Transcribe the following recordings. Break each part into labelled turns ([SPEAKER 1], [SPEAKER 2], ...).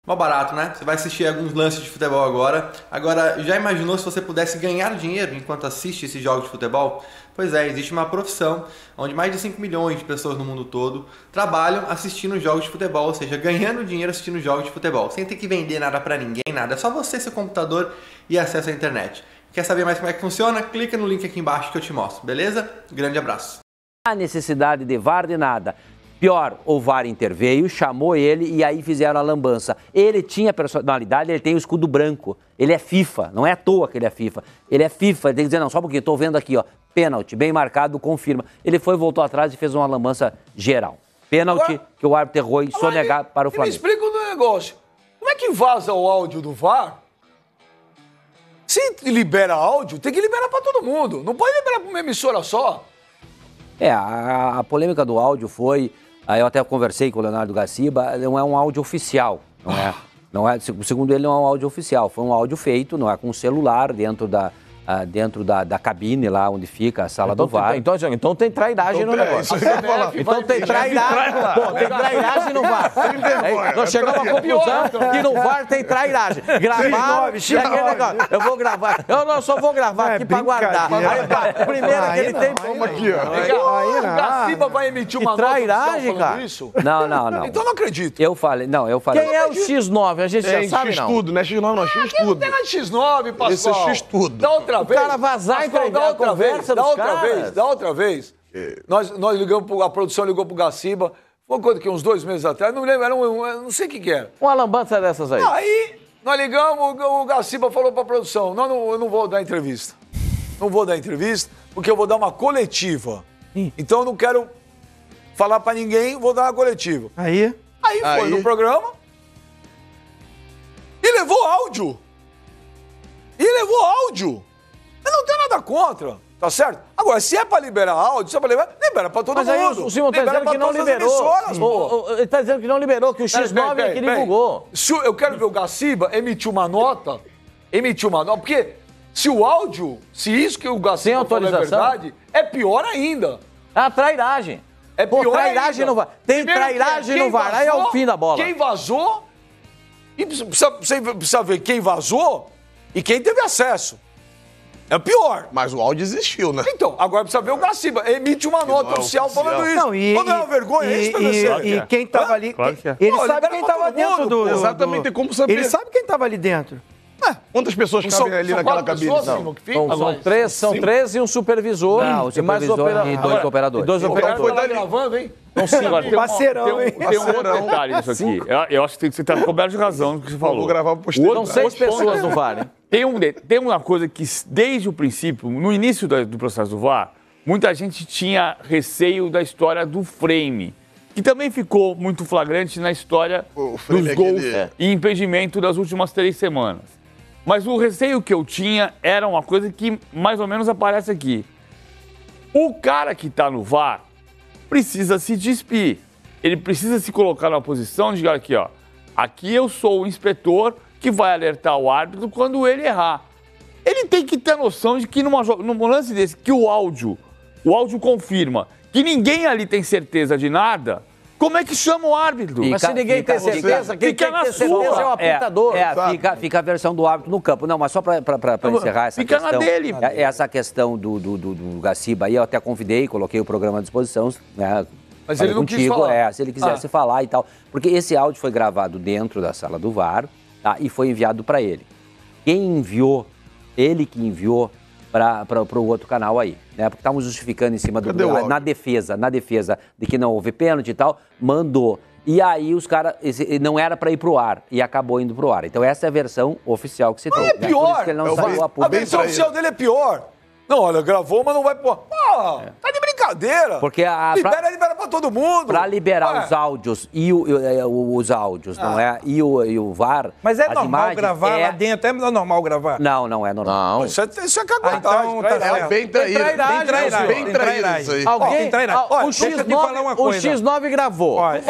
[SPEAKER 1] Mó barato, né? Você vai assistir alguns lances de futebol agora. Agora, já imaginou se você pudesse ganhar dinheiro enquanto assiste esses jogos de futebol? Pois é, existe uma profissão onde mais de 5 milhões de pessoas no mundo todo trabalham assistindo jogos de futebol, ou seja, ganhando dinheiro assistindo jogos de futebol, sem ter que vender nada pra ninguém, nada. É só você, seu computador e acesso à internet. Quer saber mais como é que funciona? Clica no link aqui embaixo que eu te mostro, beleza? Grande abraço.
[SPEAKER 2] Não há necessidade de VAR de nada. Pior, o VAR interveio, chamou ele e aí fizeram a lambança. Ele tinha personalidade, ele tem o escudo branco. Ele é FIFA, não é à toa que ele é FIFA. Ele é FIFA, ele tem que dizer, não, só porque estou vendo aqui, ó, pênalti, bem marcado, confirma. Ele foi, voltou atrás e fez uma lambança geral. Pênalti
[SPEAKER 3] Agora,
[SPEAKER 2] que o árbitro errou e sonegar para o Flamengo.
[SPEAKER 3] Me explica um negócio. Como é que vaza o áudio do VAR? Se libera áudio, tem que liberar para todo mundo. Não pode liberar para uma emissora só.
[SPEAKER 2] A polêmica do áudio foi... Aí eu até conversei com o Leonardo Gaciba, não é um áudio oficial, não é, segundo ele não é um áudio oficial, foi um áudio feito, não é, com um celular dentro da cabine lá onde fica a sala do VAR.
[SPEAKER 4] Então tem trairagem no negócio. Então tem trairagem. Tem trairagem no VAR. Nós chegamos à conclusão que no VAR tem trairagem. Gravar, eu vou gravar. Eu só vou gravar aqui pra guardar. Primeiro que ele tem...
[SPEAKER 3] aqui, ó. O Gaciba vai emitir uma nota
[SPEAKER 4] trairagem, cara.
[SPEAKER 3] Isso?
[SPEAKER 2] Não.
[SPEAKER 3] Então não acredito.
[SPEAKER 2] Eu falei.
[SPEAKER 4] Quem é o X9? A gente já sabe, não.
[SPEAKER 5] X-Tudo, não é X9, não, X-Tudo.
[SPEAKER 3] Não tem nada de X9, pessoal.
[SPEAKER 5] Esse é X-Tudo.
[SPEAKER 3] Da outra vez.
[SPEAKER 4] O cara vazar e entregar a conversa dos caras.
[SPEAKER 3] Da outra vez. Nós ligamos, a produção ligou pro Gaciba. Foi uma coisa que uns 2 meses atrás, não lembro, não sei o que era.
[SPEAKER 4] Uma lambança dessas aí.
[SPEAKER 3] Aí, nós ligamos, o Gaciba falou pra produção, não, eu não vou dar entrevista. Não vou dar entrevista, porque eu vou dar uma coletiva. Então eu não quero falar pra ninguém, vou dar uma coletiva. Aí foi no programa e levou áudio. Eu não tenho nada contra, tá certo? Agora, se é pra liberar áudio, se é pra liberar, libera pra todo mundo.
[SPEAKER 4] Mas aí o Simão tá dizendo que não liberou. Ele tá dizendo que não liberou, que o X9 é que divulgou.
[SPEAKER 3] Eu quero ver o Gaciba emitir uma nota, porque se o áudio, se isso que o Gaciba falou é verdade, é pior ainda.
[SPEAKER 4] É a trairagem.
[SPEAKER 3] É pior
[SPEAKER 4] trairagem
[SPEAKER 3] ainda.
[SPEAKER 4] No VAR. Tem primeiro, trairagem no VAR, aí é o fim da bola.
[SPEAKER 3] Quem vazou, e precisa ver quem vazou e quem teve acesso. É pior.
[SPEAKER 5] Mas o áudio existiu, né?
[SPEAKER 3] Então, agora precisa ver o Gaciba. Emite uma nota oficial falando isso. Não, não é uma vergonha isso, PVC?
[SPEAKER 6] E quem tava ali...
[SPEAKER 5] Claro que é.
[SPEAKER 6] Ele sabe quem tava dentro do...
[SPEAKER 5] Exatamente, tem como saber.
[SPEAKER 6] Ele sabe quem tava ali dentro.
[SPEAKER 5] Quantas pessoas cabem ali naquela cabine?
[SPEAKER 4] São 3 e um supervisor.
[SPEAKER 2] Não, o supervisor e 2 operadores.
[SPEAKER 4] E 2 operadores.
[SPEAKER 3] Tá gravando, hein?
[SPEAKER 6] Parceirão, hein?
[SPEAKER 7] Tem um outro detalhe nisso aqui. Eu acho que você está coberto de razão no que você falou.
[SPEAKER 5] Vou gravar pro posterior.
[SPEAKER 4] São 6 pessoas no VAR, né?
[SPEAKER 7] Tem uma coisa que, desde o princípio, no início do processo do VAR, muita gente tinha receio da história do frame, que também ficou muito flagrante na história dos gols e impedimento das últimas 3 semanas. Mas o receio que eu tinha era uma coisa que mais ou menos aparece aqui. O cara que está no VAR precisa se despir. Ele precisa se colocar na posição de, olha aqui, ó, aqui eu sou o inspetor que vai alertar o árbitro quando ele errar. Ele tem que ter noção de que num lance desse, que o áudio confirma que ninguém ali tem certeza de nada, como é que chama o árbitro?
[SPEAKER 4] Mas se ninguém tem certeza, quem tem que ter certeza é o apitador.
[SPEAKER 2] Fica a versão do árbitro no campo. Não, mas só para encerrar essa
[SPEAKER 7] questão...
[SPEAKER 2] Fica na dele. Essa questão do Gaciba aí, eu até convidei, coloquei o programa à disposição, né?
[SPEAKER 3] Mas ele não quis falar.
[SPEAKER 2] Se ele quisesse falar e tal. Porque esse áudio foi gravado dentro da sala do VAR, tá? E foi enviado para ele. Quem enviou, ele que enviou para o outro canal aí, né? Porque estavam justificando em cima na defesa de que não houve pênalti e tal, mandou. E aí os caras, não era para ir pro ar, e acabou indo pro ar. Então essa é a versão oficial que se tem.
[SPEAKER 3] É pior.
[SPEAKER 2] Por isso que ele não saiu a público.
[SPEAKER 3] A versão oficial dele é pior. Não, olha, gravou, mas não vai pôr. Tá de brincadeira.
[SPEAKER 2] Porque
[SPEAKER 3] libera pra todo mundo.
[SPEAKER 2] Pra liberar os áudios e os áudios, não é? E o VAR.
[SPEAKER 6] Mas é normal gravar lá dentro? É normal gravar?
[SPEAKER 2] Não é normal.
[SPEAKER 3] Isso é caguetagem.
[SPEAKER 5] É bem traíra. Bem traíra isso aí.
[SPEAKER 4] Alguém...
[SPEAKER 6] O
[SPEAKER 4] X9 gravou.
[SPEAKER 3] Vai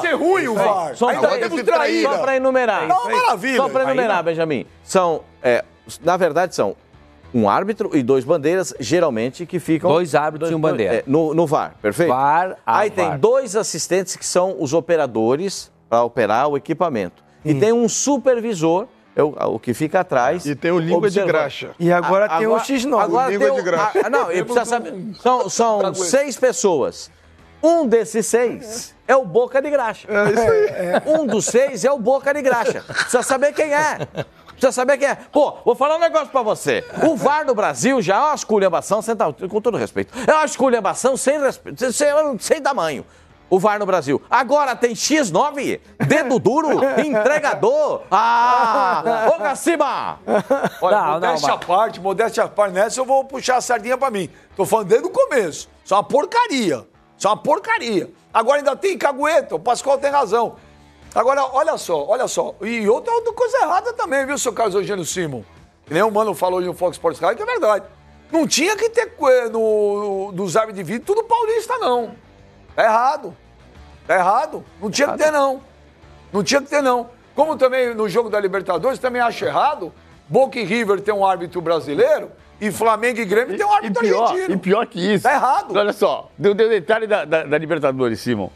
[SPEAKER 3] ser ruim o VAR.
[SPEAKER 4] Só pra enumerar.
[SPEAKER 3] Não, maravilha.
[SPEAKER 4] Só pra enumerar, Benjamin. Na verdade, são um árbitro e 2 bandeiras, geralmente, que ficam...
[SPEAKER 2] 2 árbitros e 1 bandeira.
[SPEAKER 4] No VAR, perfeito?
[SPEAKER 2] VAR.
[SPEAKER 4] Aí tem 2 assistentes que são os operadores para operar o equipamento. E tem um supervisor, o que fica atrás.
[SPEAKER 5] E tem o língua de graxa.
[SPEAKER 6] E agora tem o X9.
[SPEAKER 4] Agora
[SPEAKER 5] língua
[SPEAKER 4] tem
[SPEAKER 5] de graxa.
[SPEAKER 4] Não, ele precisa saber. São 6 pessoas. Um desses 6 é o Boca de Graxa.
[SPEAKER 5] É isso aí.
[SPEAKER 4] Um dos 6 é o Boca de Graxa. Precisa saber quem é. Precisa saber quem é. Pô, vou falar um negócio pra você. O VAR no Brasil já é uma esculhambação, com todo respeito, é uma esculhambação sem respeito, sem tamanho. O VAR no Brasil. Agora tem X9, dedo duro, entregador. Ô, Gaciba!
[SPEAKER 3] Olha, modéstia à parte, nessa eu vou puxar a sardinha pra mim. Tô falando desde o começo. Isso é uma porcaria. Isso é uma porcaria. Agora ainda tem cagueta, o Pascoal tem razão. Agora, olha só. E outra coisa errada também, viu, seu Carlos Eugênio Simon? Que nem o Mano falou no Fox Sports Radio, que é verdade. Não tinha que ter dos árbitros de vídeo tudo paulista, não. Tá errado. Não tinha que ter, não. Não tinha que ter, não. Como também no jogo da Libertadores, também acho errado. Boca e River tem um árbitro brasileiro e Flamengo e Grêmio tem um árbitro argentino.
[SPEAKER 7] E pior que isso.
[SPEAKER 3] Tá errado.
[SPEAKER 7] Olha só, deu detalhe da Libertadores, Simon.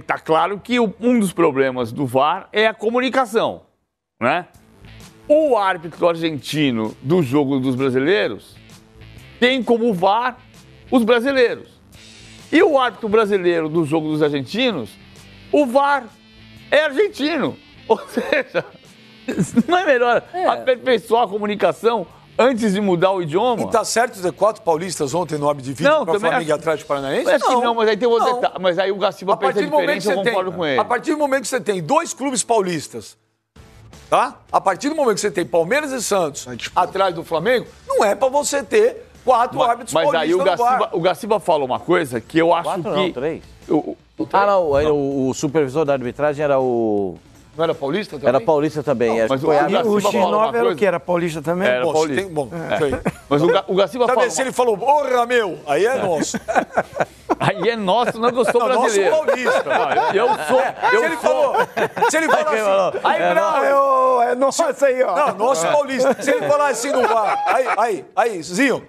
[SPEAKER 7] Tá claro que um dos problemas do VAR é a comunicação, né? O árbitro argentino do jogo dos brasileiros tem como VAR os brasileiros. E o árbitro brasileiro do jogo dos argentinos, o VAR é argentino. Ou seja, não é melhor aperfeiçoar a comunicação antes de mudar o idioma?
[SPEAKER 3] E tá certo ter 4 paulistas ontem no árbitro de vídeo para Flamengo e Atlético Paranaense?
[SPEAKER 7] Acho que não, mas aí tem outro detalhe. Mas aí o Gaciba pensa diferente, eu concordo com ele.
[SPEAKER 3] A partir do momento que você tem 2 clubes paulistas, tá? A partir do momento que você tem Palmeiras e Santos atrás do Flamengo, não é para você ter 4 árbitros paulistas.
[SPEAKER 7] Mas aí o Gaciba fala uma coisa que eu acho
[SPEAKER 4] 4
[SPEAKER 7] que...
[SPEAKER 4] não, 3. O supervisor da arbitragem era o...
[SPEAKER 3] Não era paulista também?
[SPEAKER 4] Era paulista também.
[SPEAKER 7] Não, mas
[SPEAKER 6] o X9 era o que? Era paulista também?
[SPEAKER 7] Era paulista. Mas o Gaciba fala...
[SPEAKER 3] Se ele falou, porra, meu, aí é nosso.
[SPEAKER 7] Aí é nosso, não que eu sou brasileiro.
[SPEAKER 3] Nosso paulista. Se ele falou assim, aí, Brau,
[SPEAKER 6] é nosso aí, ó.
[SPEAKER 3] Não, nosso paulista. Se ele falar assim no VAR, aí, Zinho,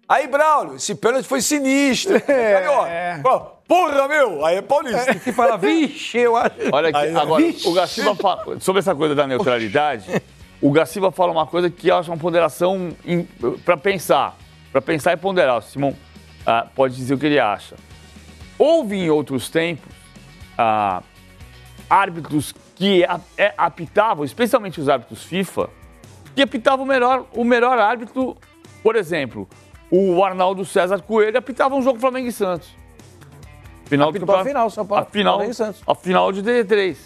[SPEAKER 3] aí, Braulio, esse pênalti foi sinistro. Aí, ó, porra, meu, aí é paulista.
[SPEAKER 6] Que fala, vixe, eu acho.
[SPEAKER 7] Olha aqui,
[SPEAKER 3] aí,
[SPEAKER 7] agora, o Gaciba fala, sobre essa coisa da neutralidade, o Gaciba fala uma coisa que eu acho uma ponderação para pensar e ponderar. O Simão pode dizer o que ele acha. Houve em outros tempos árbitros que apitavam, especialmente os árbitros FIFA, que apitavam o melhor árbitro. Por exemplo, o Arnaldo César Coelho apitava um jogo Flamengo e Santos. Final São Paulo. Flamengo e Santos. A final de 83.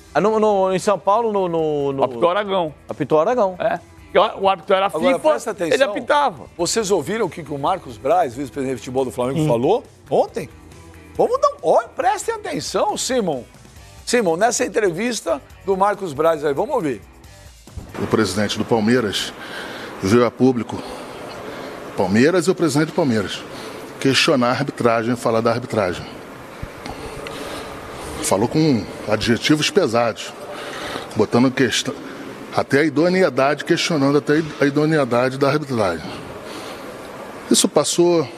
[SPEAKER 4] Em São Paulo,
[SPEAKER 7] apitou Aragão.
[SPEAKER 4] Apitou Aragão.
[SPEAKER 7] O árbitro era
[SPEAKER 3] agora,
[SPEAKER 7] FIFA, ele apitava.
[SPEAKER 3] Vocês ouviram o que o Marcos Braz, vice-presidente de futebol do Flamengo, falou ontem? Vamos dar olha, prestem atenção, Simon. Simon, nessa entrevista do Marcos Braz aí, vamos ouvir.
[SPEAKER 8] O presidente do Palmeiras veio a público, Palmeiras e o presidente do Palmeiras, questionar a arbitragem, falar da arbitragem. Falou com adjetivos pesados, botando questão, até a idoneidade, questionando até a idoneidade da arbitragem. Isso passou,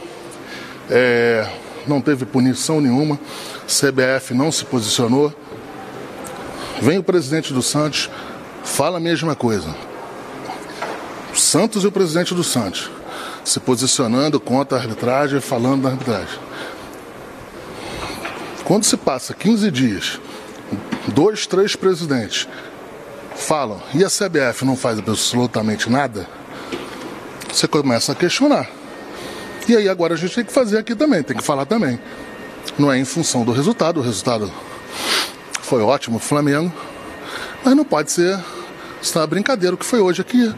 [SPEAKER 8] não teve punição nenhuma, CBF não se posicionou. Vem o presidente do Santos, fala a mesma coisa. O Santos e o presidente do Santos se posicionando contra a arbitragem, falando da arbitragem. Quando se passa 15 dias, 2, 3 presidentes falam e a CBF não faz absolutamente nada, você começa a questionar. E aí agora a gente tem que fazer aqui também, tem que falar também. Não é em função do resultado, o resultado foi ótimo, Flamengo, mas não pode ser uma brincadeira o que foi hoje aqui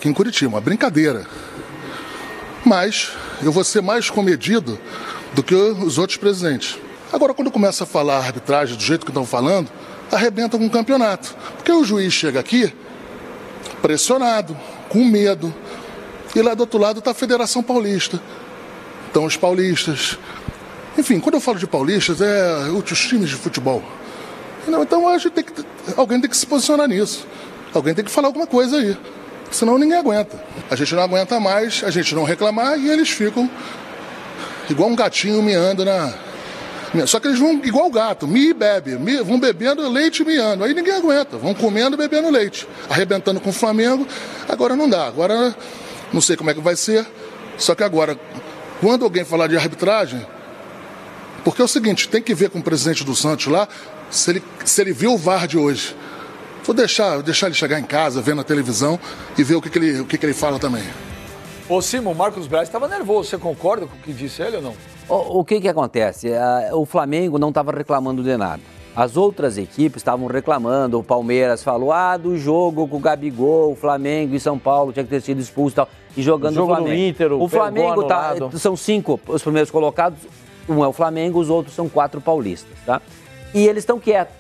[SPEAKER 8] em Curitiba, uma brincadeira. Mas eu vou ser mais comedido do que os outros presidentes. Agora, quando começa a falar a arbitragem do jeito que estão falando, arrebenta com o campeonato. Porque o juiz chega aqui pressionado, com medo, e lá do outro lado está a Federação Paulista. Então os paulistas. Enfim, quando eu falo de paulistas, outros times de futebol. Não, então alguém tem que se posicionar nisso. Alguém tem que falar alguma coisa aí. Senão ninguém aguenta. A gente não aguenta mais, a gente não reclamar e eles ficam igual um gatinho miando Só que eles vão igual gato, e bebe, vão bebendo leite e miando. Aí ninguém aguenta, vão comendo e bebendo leite. Arrebentando com o Flamengo, agora não dá. Agora não sei como é que vai ser. Só que agora, quando alguém falar de arbitragem, porque é o seguinte, tem que ver com o presidente do Santos lá, se ele viu o VAR de hoje. Vou deixar ele chegar em casa, ver na televisão e ver o que ele fala também.
[SPEAKER 3] Ô, Simon, o Marcos Braz estava nervoso. Você concorda com o que disse ele ou não?
[SPEAKER 2] O que acontece? O Flamengo não estava reclamando de nada. As outras equipes estavam reclamando. O Palmeiras falou, do jogo com o Gabigol, o Flamengo e São Paulo tinha que ter sido expulso e tal. E jogando
[SPEAKER 4] o jogo
[SPEAKER 2] o Flamengo.
[SPEAKER 4] Do Inter,
[SPEAKER 2] o Flamengo são 5 os primeiros colocados. Um é o Flamengo, os outros são 4 paulistas, tá? E eles estão quietos.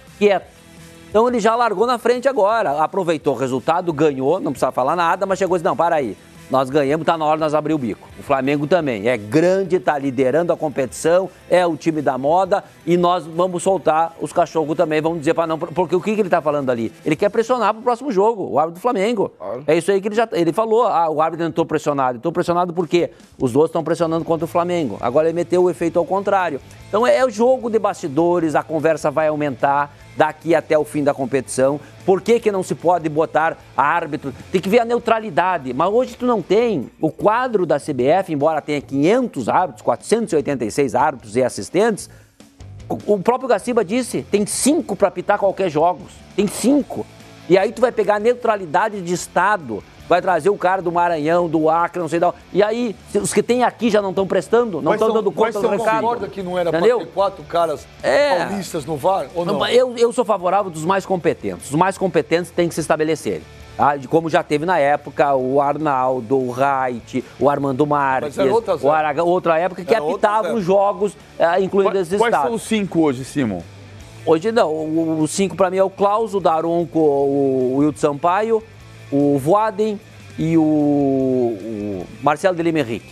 [SPEAKER 2] Então ele já largou na frente agora, aproveitou o resultado, ganhou, não precisava falar nada, mas chegou e disse, não, para aí, nós ganhamos, tá na hora de nós abrir o bico. O Flamengo também, é grande, tá liderando a competição, é o time da moda e nós vamos soltar os cachorros também, vamos dizer para não, porque o que ele tá falando ali? Ele quer pressionar pro próximo jogo, o árbitro do Flamengo. Claro. É isso aí que ele falou, o árbitro entrou pressionado por quê? Os outros estão pressionando contra o Flamengo, agora ele meteu o efeito ao contrário. Então é o jogo de bastidores, a conversa vai aumentar daqui até o fim da competição. Por que não se pode botar árbitro? Tem que ver a neutralidade. Mas hoje tu não tem o quadro da CBF, embora tenha 500 árbitros, 486 árbitros e assistentes. O próprio Gaciba disse, tem 5 para apitar qualquer jogo. Tem 5. E aí tu vai pegar a neutralidade de Estado, vai trazer o cara do Maranhão, do Acre, não sei da onde. E aí, os que tem aqui já não estão prestando, não estão dando conta do recado.
[SPEAKER 3] Você concorda que não era para ter 4 caras paulistas no VAR, ou não?
[SPEAKER 2] Eu sou favorável dos mais competentes. Os mais competentes têm que se estabelecerem. Tá? Como já teve na época o Arnaldo, o Wright, o Armando Marques, o Aragão, outra época que apitavam os jogos, incluindo esses estados.
[SPEAKER 7] Quais são os 5 hoje, Simon?
[SPEAKER 2] Hoje não, os 5 para mim é o Klaus, o Daronco, o Wilton Sampaio, o Voaden e o Marcelo de Lima Henrique.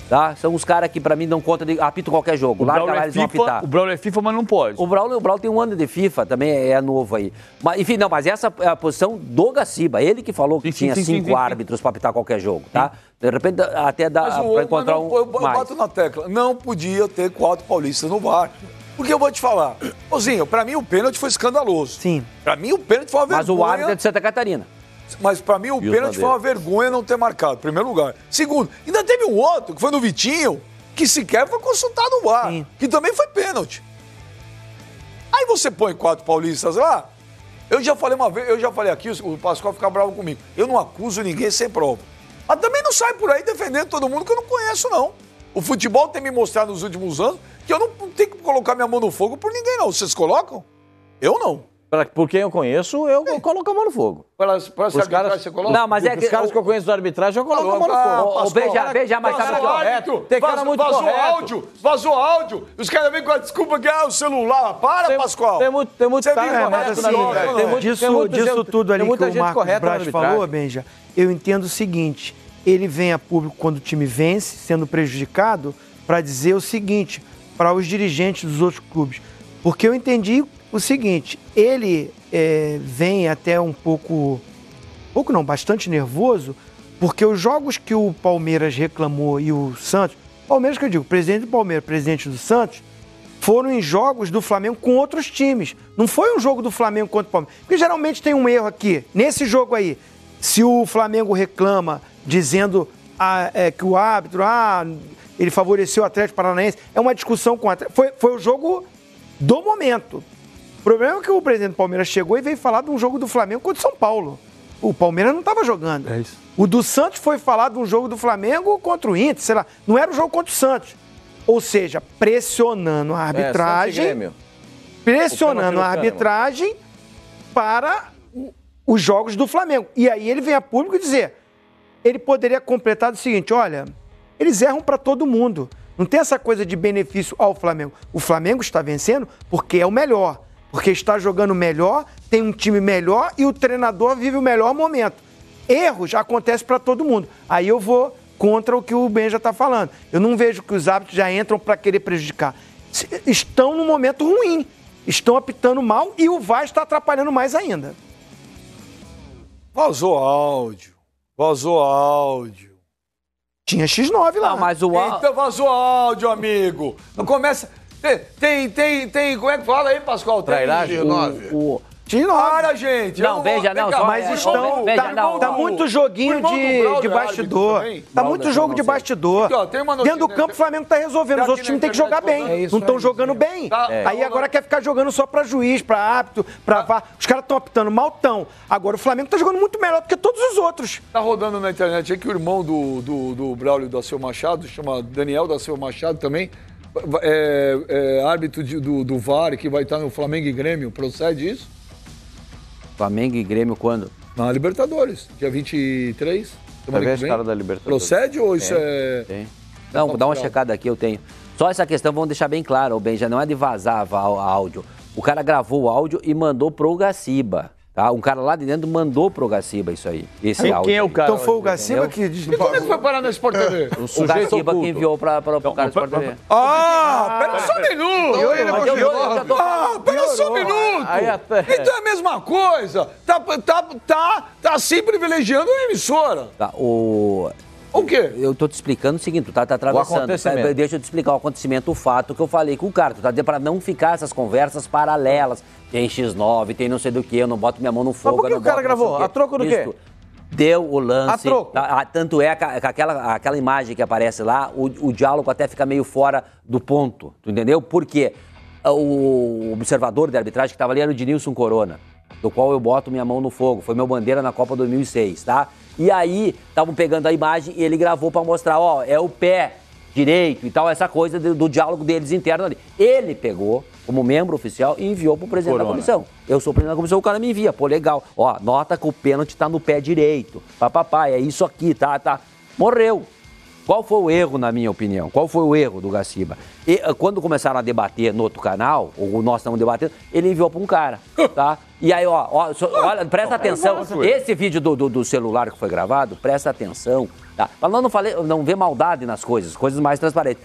[SPEAKER 2] Tá? São os caras que pra mim dão conta de apito qualquer jogo. Lá eles vão apitar.
[SPEAKER 7] O Braulio é FIFA, mas não pode.
[SPEAKER 2] O Braulio tem um ano de FIFA, também é novo aí. Mas, enfim, não, mas essa é a posição do Gaciba. Ele que falou que tinha 5 árbitros pra apitar qualquer jogo, tá? De repente até dá pra encontrar
[SPEAKER 3] eu bato na tecla. Não podia ter 4 paulistas no VAR. Porque eu vou te falar, Ozinho, pra mim o pênalti foi escandaloso.
[SPEAKER 2] Sim.
[SPEAKER 3] Pra mim o pênalti foi uma vergonha.
[SPEAKER 2] Mas o árbitro é de Santa Catarina.
[SPEAKER 3] Mas pra mim o pênalti foi uma vergonha não ter marcado, em primeiro lugar. Segundo, ainda teve um outro, que foi no Vitinho, que sequer foi consultado o VAR, que também foi pênalti. Aí você põe 4 paulistas lá, eu já falei aqui, o Pascoal fica bravo comigo, eu não acuso ninguém sem prova. Mas também não sai por aí defendendo todo mundo que eu não conheço, não. O futebol tem me mostrado nos últimos anos que eu não tenho que colocar minha mão no fogo por ninguém, não. Vocês colocam? Eu não.
[SPEAKER 4] Por quem eu conheço, eu coloco a mão no fogo.
[SPEAKER 3] Para essa arbitragem você coloca?
[SPEAKER 2] Não, mas
[SPEAKER 4] os caras que eu conheço da arbitragem, eu coloco a mão no fogo.
[SPEAKER 2] Veja, mas sabe
[SPEAKER 3] correto. Tem cara muito correto. Vazou áudio. Os caras vêm com a desculpa que é o celular. Pascoal.
[SPEAKER 4] Tem muito cara correto.
[SPEAKER 6] Disso tudo ali que o Marcos Braz falou, Benja, eu entendo o seguinte, ele vem a público quando o time vence, sendo prejudicado, para dizer o seguinte para os dirigentes dos outros clubes. Porque eu entendi o seguinte, ele vem até bastante nervoso, porque os jogos que o Palmeiras reclamou e o Santos, Palmeiras que eu digo, presidente do Palmeiras, presidente do Santos, foram em jogos do Flamengo com outros times. Não foi um jogo do Flamengo contra o Palmeiras. Porque geralmente tem um erro aqui. Nesse jogo aí, se o Flamengo reclama dizendo que o árbitro, ele favoreceu o Atlético Paranaense, é uma discussão com o Atlético. Foi o jogo do momento. O problema é que o presidente do Palmeiras chegou e veio falar de um jogo do Flamengo contra o São Paulo. O Palmeiras não estava jogando.
[SPEAKER 4] É isso.
[SPEAKER 6] O do Santos foi falar de um jogo do Flamengo contra o Inter, sei lá. Não era o jogo contra o Santos. Ou seja, pressionando a arbitragem. Pressionando a arbitragem para os jogos do Flamengo. E aí ele vem a público dizer, ele poderia completar o seguinte, olha, eles erram para todo mundo. Não tem essa coisa de benefício ao Flamengo. O Flamengo está vencendo porque é o melhor. Porque está jogando melhor, tem um time melhor e o treinador vive o melhor momento. Erros acontecem para todo mundo. Aí eu vou contra o que o Ben já está falando. Eu não vejo que os árbitros já entram para querer prejudicar. Estão num momento ruim. Estão apitando mal e o VAR está atrapalhando mais ainda.
[SPEAKER 3] Vazou áudio. Tinha X9 lá.
[SPEAKER 2] Não, mas o áudio...
[SPEAKER 3] Então vazou áudio, amigo. Não começa... Tem, como é que fala aí, Pascoal?
[SPEAKER 4] Trairagem?
[SPEAKER 3] Para, gente.
[SPEAKER 2] Não, veja, não.
[SPEAKER 6] Mas estão. Tá muito joguinho de bastidor. Tá muito jogo de bastidor. Dentro do campo, o Flamengo tá resolvendo. Os outros times têm que jogar bem. Não estão jogando bem. Aí agora quer ficar jogando só pra juiz, pra árbitro, pra VAR. Os caras estão optando mal tão. Agora o Flamengo tá jogando muito melhor do que todos os outros.
[SPEAKER 3] Tá rodando na internet aí que o irmão do Braulio da Silva Machado, chama Daniel da Silva Machado também, árbitro do VAR, que vai estar no Flamengo e Grêmio. Procede isso?
[SPEAKER 2] Flamengo e Grêmio quando?
[SPEAKER 3] Na Libertadores, dia 23.
[SPEAKER 4] Vai ver esse cara da Libertadores.
[SPEAKER 3] Procede ou isso é...
[SPEAKER 2] Tem. Não, dá uma checada aqui, eu tenho. Só essa questão, vamos deixar bem claro, Ben, já não é de vazar áudio. O cara gravou o áudio e mandou pro Gaciba. Tá? Um cara lá de dentro mandou pro Gaciba isso aí. Esse áudio.
[SPEAKER 3] Quem é o cara?
[SPEAKER 6] Então foi o Gaciba que...
[SPEAKER 3] E como é que foi parar no Sport TV?
[SPEAKER 2] O Gaciba que enviou pro cara do Sport TV.
[SPEAKER 3] Pera só um minuto! Pera só um minuto! Então é a mesma coisa. Tá se privilegiando a emissora.
[SPEAKER 2] Tá,
[SPEAKER 3] O quê?
[SPEAKER 2] Eu tô te explicando o seguinte, tu tá atravessando. Deixa eu te explicar o acontecimento, o fato que eu falei com o cara. Tu tá dizendo pra não ficar essas conversas paralelas. Tem X9, tem não sei do que, eu não boto minha mão no fogo.
[SPEAKER 4] Mas por que o cara gravou? A troco do quê?
[SPEAKER 2] Deu o lance.
[SPEAKER 4] A troco.
[SPEAKER 2] Tanto é que aquela imagem que aparece lá, o diálogo até fica meio fora do ponto. Tu entendeu? Por quê? O observador de arbitragem que estava ali era o Dinilson Corona, do qual eu boto minha mão no fogo. Foi meu bandeira na Copa 2006, tá? E aí, estavam pegando a imagem e ele gravou para mostrar, é o pé direito e tal, essa coisa do diálogo deles interno ali. Ele pegou como membro oficial e enviou pro presidente da comissão. Eu sou o presidente da comissão, o cara me envia. Pô, legal. Nota que o pênalti tá no pé direito. Papai, é isso aqui, tá. Morreu. Qual foi o erro, na minha opinião? Qual foi o erro do Gaciba? E, quando começaram a debater no outro canal, ou nós estamos debatendo, ele enviou para um cara, tá? E aí, olha, presta atenção. Esse vídeo do celular que foi gravado, presta atenção, tá? Pra não ver maldade nas coisas mais transparentes.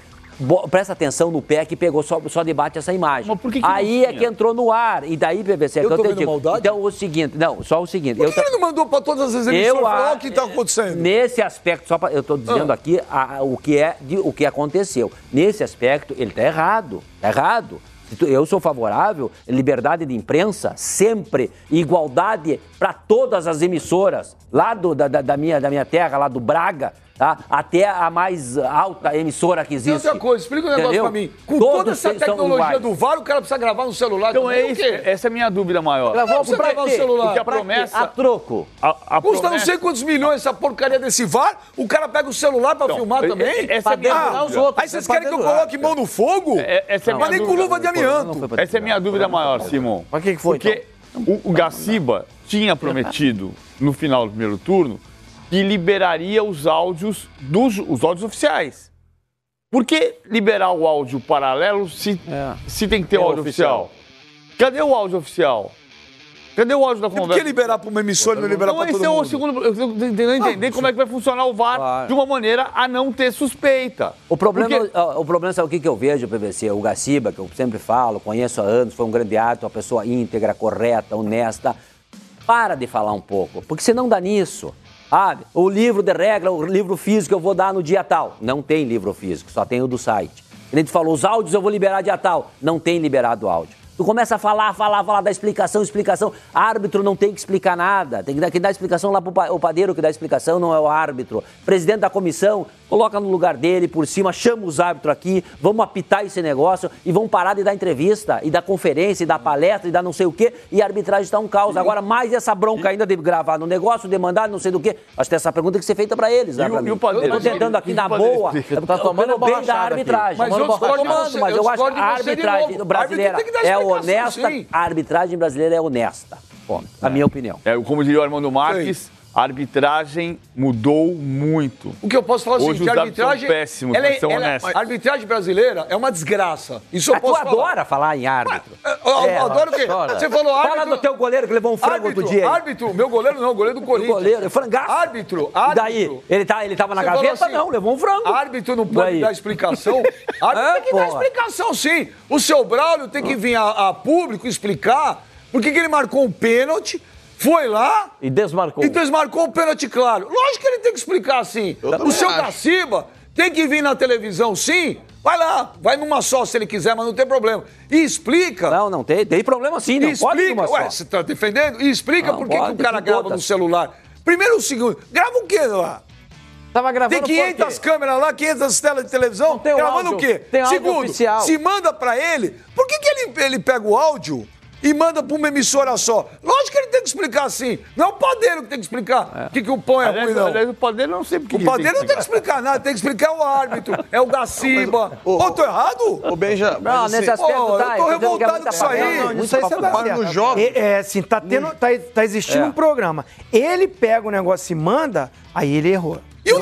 [SPEAKER 2] Presta atenção no pé que pegou, só debate essa imagem.
[SPEAKER 7] Mas por que
[SPEAKER 2] aí é que entrou no ar. E daí, PVC...
[SPEAKER 3] Eu tô vendo maldade?
[SPEAKER 2] Então, o seguinte... Não, só o seguinte...
[SPEAKER 3] Por que ele não mandou pra todas as emissoras falar o que tá acontecendo?
[SPEAKER 2] Nesse aspecto, eu tô dizendo aqui o que aconteceu. Nesse aspecto, ele tá errado. Tá errado. Eu sou favorável, liberdade de imprensa, sempre, igualdade para todas as emissoras, lá da minha terra, lá do Braga, tá? Até a mais alta emissora que existe.
[SPEAKER 3] Tem outra coisa, explica um negócio pra mim. Com toda essa tecnologia do VAR, o cara precisa gravar no celular.
[SPEAKER 7] Então essa é a minha dúvida maior.
[SPEAKER 3] Gravou pra gravar no celular.
[SPEAKER 7] Porque a promessa...
[SPEAKER 4] A troco.
[SPEAKER 3] Custa não sei quantos milhões essa porcaria desse VAR, o cara pega o celular pra filmar também?
[SPEAKER 7] Essa é a minha dúvida.
[SPEAKER 3] Aí vocês querem que eu coloque mão no fogo? Mas nem com luva de amianto.
[SPEAKER 7] Essa é a minha dúvida maior, Simon.
[SPEAKER 4] Mas o que foi,
[SPEAKER 7] porque o Gaciba tinha prometido, no final do primeiro turno, que liberaria os áudios oficiais. Por que liberar o áudio paralelo se tem que ter o áudio oficial? Cadê o áudio oficial? Cadê o áudio da conversa?
[SPEAKER 3] Por que liberar para uma emissora e não liberar para todo mundo?
[SPEAKER 7] Esse é o segundo... Eu tô tentando entender como é que vai funcionar o VAR de uma maneira a não ter suspeita.
[SPEAKER 2] O problema, sabe o que eu vejo, PVC? O Gaciba, que eu sempre falo, conheço há anos, foi um grande ato, uma pessoa íntegra, correta, honesta. Para de falar um pouco, porque você não dá nisso. O livro de regra, o livro físico eu vou dar no dia tal. Não tem livro físico, só tem o do site. A gente falou, os áudios eu vou liberar dia tal. Não tem liberado áudio. Tu começa a falar da explicação. Árbitro não tem que explicar nada. Tem que dar explicação lá pro o padeiro que dá explicação, não é o árbitro. Presidente da comissão, coloca no lugar dele, por cima, chama os árbitros aqui, vamos apitar esse negócio e vamos parar de dar entrevista, e dar conferência, e dar palestra, e dar não sei o quê, e a arbitragem está um caos. Agora, mais essa bronca ainda de gravar no negócio, demandar não sei do quê. Acho que essa pergunta tem que ser feita para eles, né?
[SPEAKER 7] E o padeiro?
[SPEAKER 2] Eu tô tentando aqui na boa,
[SPEAKER 4] tá tomando
[SPEAKER 2] bem da arbitragem.
[SPEAKER 3] Mas
[SPEAKER 2] eu acho que a arbitragem brasileira é honesta, a arbitragem brasileira é honesta. Bom, a minha opinião.
[SPEAKER 7] Como diria o Armando Marques, a arbitragem mudou muito.
[SPEAKER 3] O que eu posso falar é o seguinte, a arbitragem...
[SPEAKER 7] São péssimos, são honestos.
[SPEAKER 3] A arbitragem brasileira é uma desgraça. Isso eu posso falar.
[SPEAKER 2] Tu adora falar em árbitro.
[SPEAKER 3] Eu adoro o quê? Você falou árbitro...
[SPEAKER 2] Fala do teu goleiro que levou um frango outro dia.
[SPEAKER 3] Árbitro, meu goleiro não, o goleiro do Corinthians.
[SPEAKER 2] Goleiro, frangaço.
[SPEAKER 3] Árbitro.
[SPEAKER 2] E daí? Ele tava na gaveta? Assim, não, levou um frango.
[SPEAKER 3] Árbitro não pode dar explicação. Árbitro tem que dar explicação, sim. O seu Braulio tem que vir a público explicar por que ele marcou um pênalti. Foi lá...
[SPEAKER 4] E desmarcou.
[SPEAKER 3] O pênalti claro. Lógico que ele tem que explicar assim. O seu Gaciba tem que vir na televisão, sim, Vai lá, vai numa só se ele quiser, mas não tem problema. E explica.
[SPEAKER 2] Não, tem problema sim, não pode ir numa só.
[SPEAKER 3] Ué, você tá defendendo? E explica por que o cara grava no celular. Primeiro o segundo, grava o quê lá?
[SPEAKER 4] Tava gravando
[SPEAKER 3] tem 500 câmeras lá, 500 telas de televisão, gravando o quê?
[SPEAKER 4] Tem áudio
[SPEAKER 3] segundo,
[SPEAKER 4] oficial.
[SPEAKER 3] Se manda pra ele, por que ele pega o áudio e manda pra uma emissora só? Lógico que ele tem que explicar assim. Não é o padeiro que tem que explicar que o pão é ruim, não.
[SPEAKER 7] Aliás, o padeiro não sei porque.
[SPEAKER 3] O padeiro não tem que explicar nada, tem que explicar o árbitro, é o Gaciba. Tô errado?
[SPEAKER 5] Ô, Benja,
[SPEAKER 2] não, nesse aspecto
[SPEAKER 3] eu tô revoltado com isso aí.
[SPEAKER 6] Não, isso aí você tá certo.
[SPEAKER 5] No jogo.
[SPEAKER 6] Assim, tá existindo um programa. Ele pega o negócio e manda, aí ele errou.
[SPEAKER 3] E o